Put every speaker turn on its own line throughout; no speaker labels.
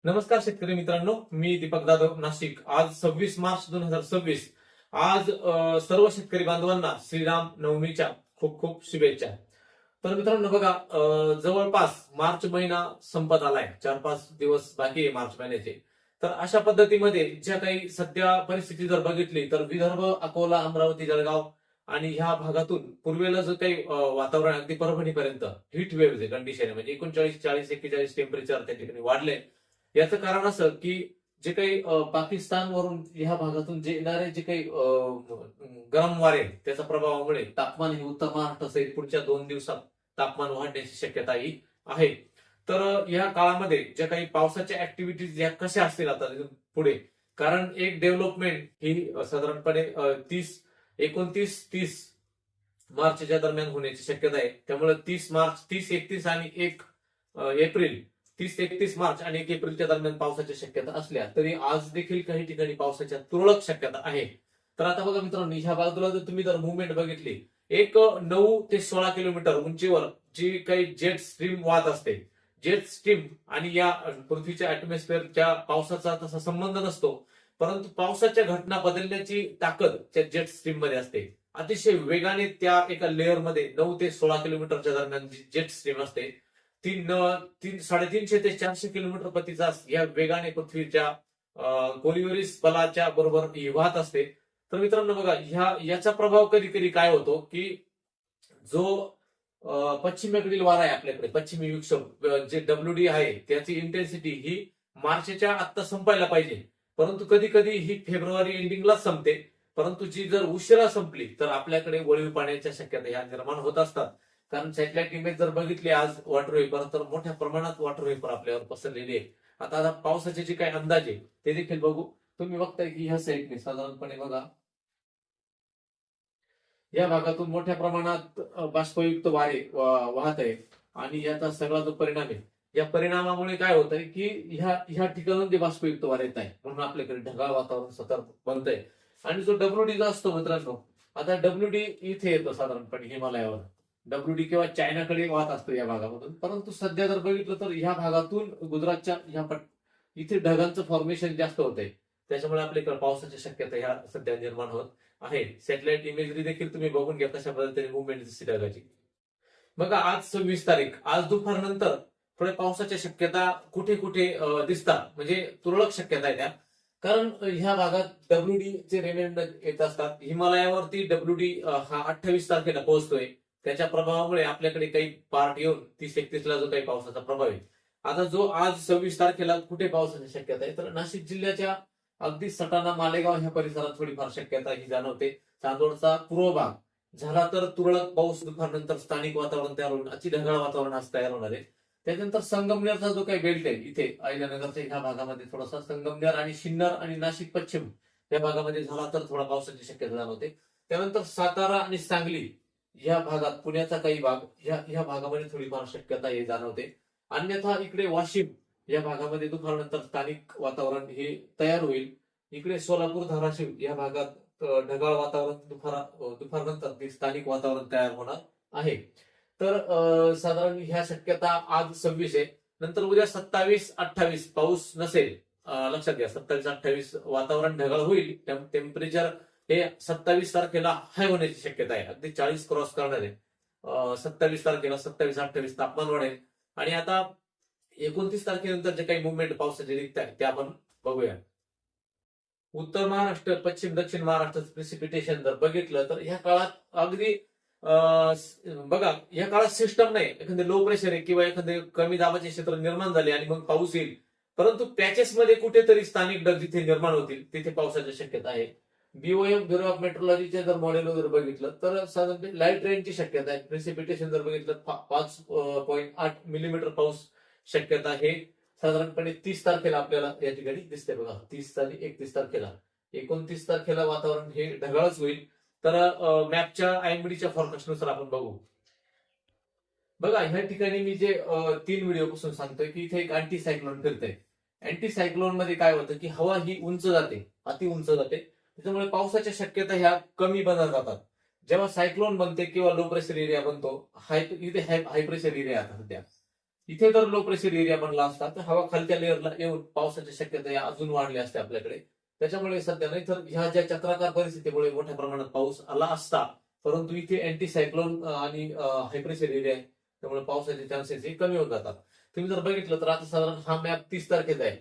नमस्कार शेतकरी मित्रांनो, मी दीपक जाधव, नाशिक. आज 26 मार्च 2026. आज सर्व शेतकरी बांधवांना श्रीराम नवमीच्या खूप खूप शुभेच्छा. तर मित्रांनो बघा, जवळपास मार्च महिना संपत आलाय. 4-5 दिवस बाकी आहे मार्च महिन्याचे. तर अशा पद्धतीमध्ये ज्या काही सध्या परिस्थिती जर बघितली तर विदर्भ, अकोला, अमरावती, जळगाव आणि ह्या भागातून पूर्वेला जो काही वातावरण अगदी परभणीपर्यंत हीट वेव्ह कंडिशन आहे, म्हणजे 39, 40, 41 टेम्परेचर त्या ठिकाणी वाढले. याचं कारण असं की जे काही पाकिस्तानवरून ह्या भागातून जे येणारे जे काही गरम वारे आहेत, त्याच्या प्रभावामुळे तापमान हे उत्तर महाराष्ट्रासहित पुढच्या 2 दिवसात तापमान वाढण्याची शक्यता ही आहे. तर ह्या काळामध्ये ज्या काही पावसाच्या ऍक्टिव्हिटीज या कशा असतील आता इथून पुढे, कारण एक डेव्हलपमेंट ही साधारणपणे 29-30 मार्चच्या दरम्यान होण्याची शक्यता आहे. त्यामुळे 30 मार्च, 30-31 आणि 1 एप्रिल, 30-31 मार्च आणि 1 एप्रिलच्या दरम्यान पावसाच्या शक्यता असल्या तरी आज देखील काही ठिकाणी पावसाच्या तुरळक शक्यता आहे. तर आता बघा मित्रांनो, ह्या बाजूला जर तुम्ही जर मुवमेंट बघितली, एक 9 ते 16 किलोमीटर उंचीवर जी काही जेट स्ट्रीम वाहत असते, जेट स्ट्रीम आणि या पृथ्वीच्या ऍटमॉस्फिअरच्या पावसाचा तसा संबंध नसतो, परंतु पावसाच्या घटना बदलण्याची ताकद त्या जेट स्ट्रीम मध्ये असते. अतिशय वेगाने त्या एका लेअरमध्ये 9 ते 16 किलोमीटरच्या दरम्यान जी जेट स्ट्रीम असते, ती 350 ते 400 किलोमीटर प्रति तास या वेगाने पृथ्वीच्या कोलिव्हरिस बलाच्या बरोबर ही वाहत असते. तर मित्रांनो बघा, याचा प्रभाव कधी कधी काय होतो की जो पश्चिमेकडील वारा आहे आपल्याकडे, पश्चिमी विक्षोभ जे WD आहे, त्याची इंटेन्सिटी ही मार्चच्या आत्ता संपायला पाहिजे, परंतु कधी कधी ही फेब्रुवारी एंडिंगलाच संपते. परंतु जी जर उशिरा संपली तर आपल्याकडे वळीव पाण्याच्या शक्यता ह्या निर्माण होत असतात. कारण सॅटेलाइट इमेज जर बघितली आज वॉटर वेपर, तर मोठ्या प्रमाणात वॉटर वेपर आपल्यावर पसरलेली आहे. आता पावसाचे जे काही अंदाज आहे ते देखील बघू. तुम्ही बघताय की ह्या साईडने साधारणपणे बघा, या भागातून मोठ्या प्रमाणात बाष्पयुक्त वारे वाहत आहे. आणि याचा सगळा जो परिणाम आहे, या परिणामामुळे काय होत आहे की ह्या ठिकाणून जे बाष्पयुक्त वारे येत आहे, म्हणून आपल्याकडे ढगाळ वातावरण सतत बनतंय. आणि जो WD जो असतो मित्रांनो, आता WD इथे येतो साधारणपणे हिमालयावर. WD किंवा चायनाकडे वाहत असतो या भागामधून, परंतु सध्या जर बघितलं तर ह्या भागातून गुजरातच्या इथे ढगांचं फॉर्मेशन जास्त होत आहे. त्याच्यामुळे आपल्याकडे पावसाची शक्यता ह्या सध्या निर्माण होत आहे. सॅटेलाइट इमेजरी देखील तुम्ही बघून घ्या कशा पद्धतीने मुवमेंट दिसते ढगाची. बघा, आज 26 तारीख, आज दुपारनंतर थोड्या पावसाच्या शक्यता कुठे कुठे दिसतात, म्हणजे तुरळक शक्यता आहे त्या. कारण ह्या भागात WD चे रिमाइंडर येत असतात. हिमालयावरती WD हा 28 तारखेला पोहोचतोय. त्याच्या प्रभावामुळे आपल्याकडे काही पार्ट येऊन 30-31 ला जो काही पावसाचा प्रभाव आहे. आता जो आज 26 तारखेला कुठे पावसाची शक्यता आहे, तर नाशिक जिल्ह्याच्या अगदी सटाणा, मालेगाव ह्या परिसरात थोडीफार शक्यता ही जाणवते. चांदोडचा पूर्व भाग झाला तर तुरळक पाऊस दुपारनंतर स्थानिक वातावरण तयार होऊन अति ढगाळ वातावरण आज तयार होणार आहे. त्याच्यानंतर संगमनेरचा जो काही बेल्ट आहे इथे अहिल्यानगरच्या ह्या भागामध्ये थोडासा संगमनेर आणि सिन्नर आणि नाशिक पश्चिम या भागामध्ये झाला तर थोडा पावसाची शक्यता जाणवते. त्यानंतर सातारा आणि सांगली या भागात, पुण्याचा काही भाग, ह्या भागामध्ये थोडीफार शक्यता हे जाणवते. अन्यथा इकडे वाशिम या भागामध्ये दुपारनंतर स्थानिक वातावरण हे तयार होईल. इकडे सोलापूर, धाराशिव या भागात ढगाळ वातावरण दुपारनंतर ते स्थानिक वातावरण तयार होणार आहे. तर साधारण ह्या शक्यता आज 26 आहे. नंतर उद्या 27-28 पाऊस नसेल. लक्षात घ्या, 27-28 वातावरण ढगाळ होईल. टेम्परेचर हे 27 तारखेला हाय होण्याची शक्यता आहे, अगदी 40 क्रॉस करणार आहे. 27 तारखेला 27-28 तापमान वाढेल. आणि आता 29 तारखेनंतर जे काही मुवमेंट पावसाचे निघतात ते आपण बघूया. उत्तर महाराष्ट्र, पश्चिम दक्षिण महाराष्ट्राचं प्रिसिपिटेशन जर बघितलं तर ह्या काळात अगदी बघा, या काळात सिस्टम नाही, एखादे लो प्रेशर आहे किंवा एखादे कमी दाबाचे क्षेत्र निर्माण झाले आणि मग पाऊस येईल. परंतु पॅचेस मध्ये कुठेतरी स्थानिक ढग जिथे निर्माण होतील तिथे पावसाची शक्यता आहे. BOM ब्युरो ऑफ मेट्रोलॉजीचे जर मॉडेल वगैरे बघितलं तर साधारण लाईट रेनची शक्यता आहे. प्रिसिपिटेशन जर बघितलं 5.8 मिलीमीटर पाऊस शक्यता आहे साधारणपणे 30 तारखेला आपल्याला या ठिकाणी दिसते. बघा, 30 आणि 31 तारखेला, 29 तारखेला वातावरण हे ढगाळच होईल. तर मॅपच्या IMDच्या फॉरकास्टनुसार आपण बघू. बघा, ह्या ठिकाणी मी जे 3 व्हिडिओ पासून सांगतोय की इथे एक अँटी सायक्लोन फिरतंय. अँटी सायक्लोन मध्ये काय होतं की हवा ही उंच जाते, अति उंच जाते. त्याच्यामुळे पावसाच्या शक्यता ह्या कमी बनत जातात. जेव्हा सायक्लोन बनते किंवा लो प्रेशर एरिया बनतो, इथे हाय प्रेशर एरिया आता सध्या इथे तर लो प्रेशर एरिया बनला असता तर हवा खालच्या लेअरला येऊन पावसाच्या शक्यता या अजून वाढल्या असते आपल्याकडे. त्याच्यामुळे सध्या नाही तर ह्या ज्या चक्राकार परिस्थितीमुळे मोठ्या प्रमाणात पाऊस आला असता, परंतु इथे अँटी सायक्लोन आणि हाय प्रेशर एरिया आहे, त्यामुळे पावसाचे चान्सेस हे कमी होत जातात. तुम्ही जर बघितलं तर आता साधारण हा मॅप 30 तारखेचा आहे,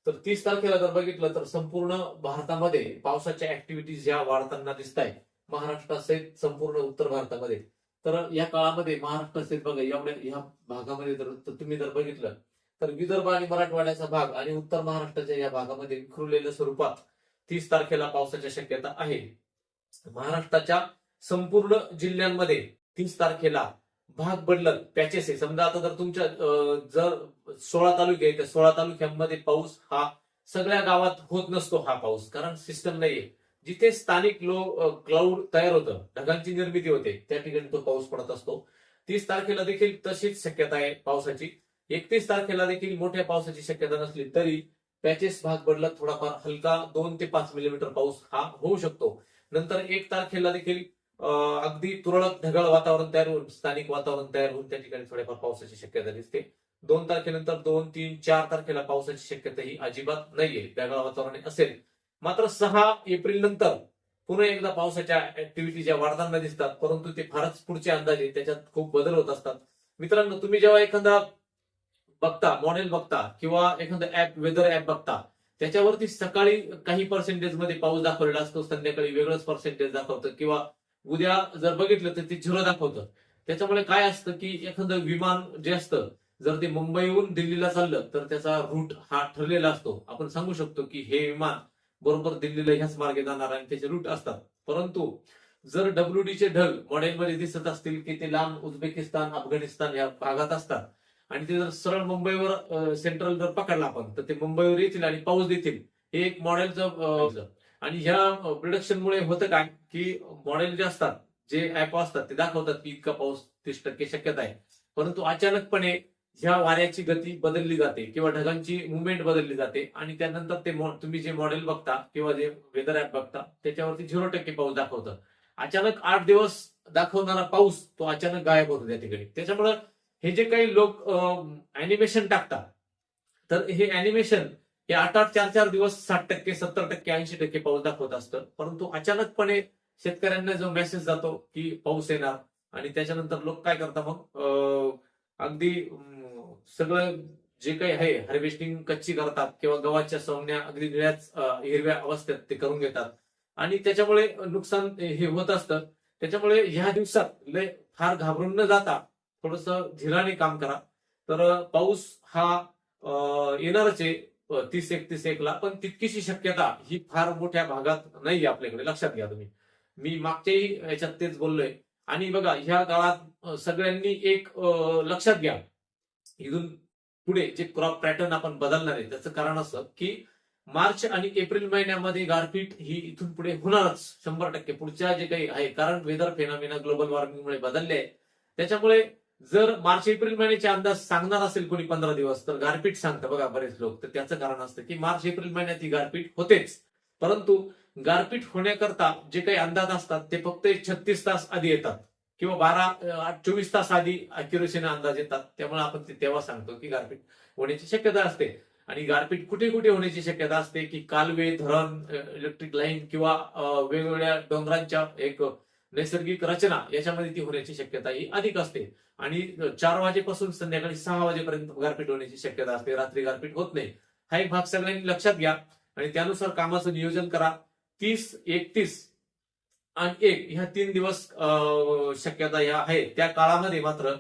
तर 30 तारखेला जर बघितलं तर संपूर्ण भारतामध्ये पावसाच्या ऍक्टिव्हिटीज ज्या वाढताना दिसत आहेत महाराष्ट्रासहित संपूर्ण उत्तर भारतामध्ये. तर या काळामध्ये महाराष्ट्रासहित बघा एवढ्या ह्या भागामध्ये जर तुम्ही जर बघितलं तर विदर्भ आणि मराठवाड्याचा भाग आणि उत्तर महाराष्ट्राच्या या भागामध्ये विखुरलेल्या स्वरूपात 30 तारखेला पावसाच्या शक्यता आहे. महाराष्ट्राच्या संपूर्ण जिल्ह्यांमध्ये 30 तारखेला भाग बदलत पॅचेस आहे. समजा आता जर तुमच्या जर 16 तालुके आहेत, त्या 16 तालुक्यांमध्ये पाऊस हा सगळ्या गावात होत नसतो हा पाऊस, कारण सिस्टम नाहीये. जिथे स्थानिक क्लाउड तयार होतं, ढगांची निर्मिती होते, त्या ठिकाणी तो पाऊस पडत असतो. 30 तारखेला देखील तशीच शक्यता आहे पावसाची. 31 तारखेला देखील मोठ्या पावसाची शक्यता नसली तरी पॅचेस भाग बदलत थोडाफार हलका 2 ते 5 मिलीमीटर पाऊस हा होऊ शकतो. नंतर 1 तारखेला देखील अगदी तुरळक ढगाळ वातावरण तयार होऊन स्थानिक वातावरण तयार होऊन त्या ठिकाणी थोड्याफार पावसाची शक्यता दिसते. 2 तारखेनंतर 2, 3, 4 तारखेला पावसाची शक्यता ही अजिबात नाहीये, ढगाळ वातावरण असेल. मात्र 6 एप्रिल नंतर पुन्हा एकदा पावसाच्या ऍक्टिव्हिटी ज्या वाढताना दिसतात, परंतु ते फारच पुढचे अंदाज आहे, त्याच्यात खूप बदल होत असतात. मित्रांनो, तुम्ही जेव्हा एखादा बघता मॉडेल बघता किंवा एखादं ऍप वेदर ऍप बघता, त्याच्यावरती सकाळी काही पर्सेंटेज मध्ये पाऊस दाखवलेला असतो, संध्याकाळी वेगळंच पर्सेंटेज दाखवतं, किंवा उद्या जर बघितलं तर ते 0 दाखवतं. त्याच्यामुळे काय असतं की एखादं विमान जे असतं जर ते मुंबईहून दिल्लीला चाललं तर त्याचा रूट हा ठरलेला असतो. आपण सांगू शकतो की हे विमान बरोबर दिल्लीला ह्याच मार्गे जाणार आणि त्याचे रूट असतात. परंतु जर WD चे ढग मॉडेलमध्ये दिसत असतील की ते लांब उझबेकिस्तान, अफगाणिस्तान या भागात असतात आणि ते जर सरळ मुंबईवर सेंट्रल जर पकडला आपण तर ते मुंबईवर येतील आणि पाऊस देतील, हे एक मॉडेलचं. आणि ह्या प्रिडक्शनमुळे होतं काय की मॉडेल जे असतात, जे ऍप असतात ते दाखवतात की इतका पाऊस 30% शक्यता आहे, परंतु अचानकपणे ह्या वाऱ्याची गती बदलली जाते किंवा ढगांची मुवमेंट बदलली जाते आणि त्यानंतर ते तुम्ही जे मॉडेल बघता किंवा जे वेदर ऍप बघता त्याच्यावरती 0% पाऊस दाखवतं. अचानक 8 दिवस दाखवणारा पाऊस तो अचानक गायब होतो त्या ठिकाणी. त्याच्यामुळे हे जे काही लोक अॅनिमेशन टाकतात, तर हे अॅनिमेशन हे 8-8, 4-4 दिवस 60%, 70%, 80% पाऊस दाखवत असतं, परंतु अचानकपणे शेतकऱ्यांना जो मेसेज जातो की पाऊस येणार आणि त्याच्यानंतर लोक काय करतात मग अगदी सगळं जे काही आहे हार्वेस्टिंग कच्ची करतात किंवा गव्हाच्या सवण्या अगदी निळ्याच हिरव्या अवस्थेत ते करून घेतात आणि त्याच्यामुळे नुकसान हे होत असतं. त्याच्यामुळे ह्या दिवसात फार घाबरून न जाता थोडस धीराने काम करा. तर पाऊस हा येणारच आहे 30-31 ला, पण तितकीशी शक्यता ही फार मोठ्या भागात नाही आपल्याकडे, लक्षात घ्या तुम्ही. मी मागच्याही याच्यात तेच बोललोय. आणि बघा ह्या काळात सगळ्यांनी एक लक्षात घ्या, इथून पुढे जे क्रॉप पॅटर्न आपण बदलणार आहे त्याचं कारण असं की मार्च आणि एप्रिल महिन्यामध्ये गारपीट ही इथून पुढे होणारच 100%. पुढच्या जे काही आहे, कारण वेदर फेनॉमिना ग्लोबल वॉर्मिंगमुळे बदलले आहे. त्याच्यामुळे जर मार्च एप्रिल महिन्याचे अंदाज सांगणार असेल कोणी 15 दिवस, तर गारपीट सांगतं बघा बरेच लोक. तर त्याचं कारण असतं की मार्च एप्रिल महिन्यात ही गारपीट होतेच, परंतु गारपीट होण्याकरता जे काही अंदाज असतात ते फक्त 36 तास आधी येतात किंवा 24 तास आधी अॅक्युरेसीने अंदाज येतात. त्यामुळे आपण ते तेव्हा सांगतो की गारपीट होण्याची शक्यता असते. आणि गारपीट कुठे कुठे होण्याची शक्यता असते की कालवे, धरण, इलेक्ट्रिक लाईन किंवा वेगवेगळ्या डोंगरांच्या एक नैसर्गिक रचना याच्यामध्ये ती होण्याची शक्यता ही अधिक असते. आणि 4 वाजेपासून संध्याकाळी 6 वाजेपर्यंत गारपीट होण्याची शक्यता असते, रात्री गारपीट होत नाही. हा एक भाग सगळ्यांनी लक्षात घ्या आणि त्यानुसार कामाचं नियोजन करा. 30, 31 आणि 1 ह्या 3 दिवस शक्यता ह्या आहेत. त्या काळामध्ये मात्र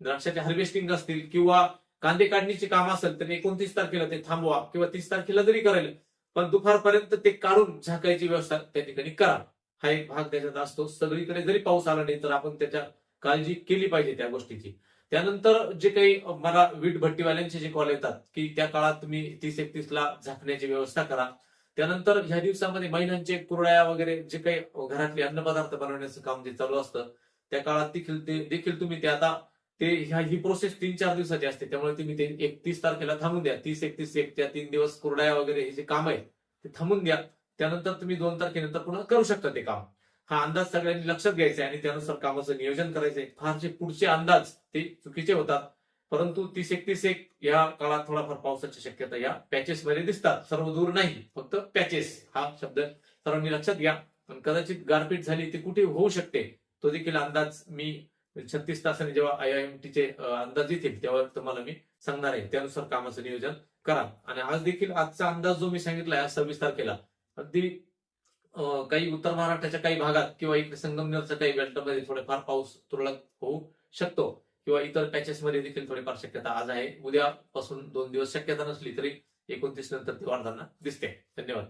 द्राक्षाचे हार्वेस्टिंग असतील किंवा कांदे काढणीची काम असेल तर 29 तारखेला ते थांबवा किंवा 30 तारखेला जरी करेल, पण दुपारपर्यंत ते काढून झाकायची व्यवस्था त्या ठिकाणी करा. हा एक भाग त्याच्यात असतो. सगळीकडे जरी पाऊस आला नाही तर आपण त्याच्या काळजी केली पाहिजे त्या गोष्टीची. त्यानंतर जे काही मला वीट भट्टीवाल्यांचे जे कॉल येतात की त्या काळात तुम्ही 30-31 ला झाकण्याची व्यवस्था करा. त्यानंतर ह्या दिवसामध्ये महिलांचे कुरड्या वगैरे जे काही घरातले अन्नपदार्थ बनवण्याचं काम जे चालू असतं त्या काळात देखील तुम्ही ते आता ही प्रोसेस 3-4 दिवसाची असते, त्यामुळे तुम्ही ते 31 तारखेला थांबून द्या. 30-31-1 त्या 3 दिवस कुरड्या वगैरे हे जे काम आहे ते थांबून द्या. त्यानंतर तुम्ही 2 तारखेनंतर पुन्हा करू शकता ते काम. हा अंदाज सगळ्यांनी लक्षात घ्यायचा आहे आणि त्यानुसार कामाचं नियोजन करायचंय. फारसे पुढचे अंदाज ते चुकीचे होतात. परंतु 30-31 या काळात थोडाफार पावसाची शक्यता या पॅचेस मध्ये दिसतात. सर्व दूर नाही, फक्त पॅचेस हा शब्द सर्वांनी लक्षात घ्या. पण कदाचित गारपीट झाली ती कुठे होऊ शकते तो देखील अंदाज मी 36 तासांनी जेव्हा IIMT चे अंदाज येतील तेव्हा तुम्हाला मी सांगणार आहे. त्यानुसार कामाचं नियोजन करा. आणि आज देखील आजचा अंदाज जो मी सांगितलाय आज 26 तारखेला अगदी काही उत्तर महाराष्ट्राच्या काही भागात किंवा इकडे संगमनेरच्या काही बेल्टमध्ये थोडेफार पाऊस तुरळक होऊ शकतो किंवा इतर पॅचेस मध्ये देखील थोडीफार शक्यता आज आहे. उद्यापासून 2 दिवस शक्यता नसली तरी 29 नंतर ती वाढताना दिसते. धन्यवाद.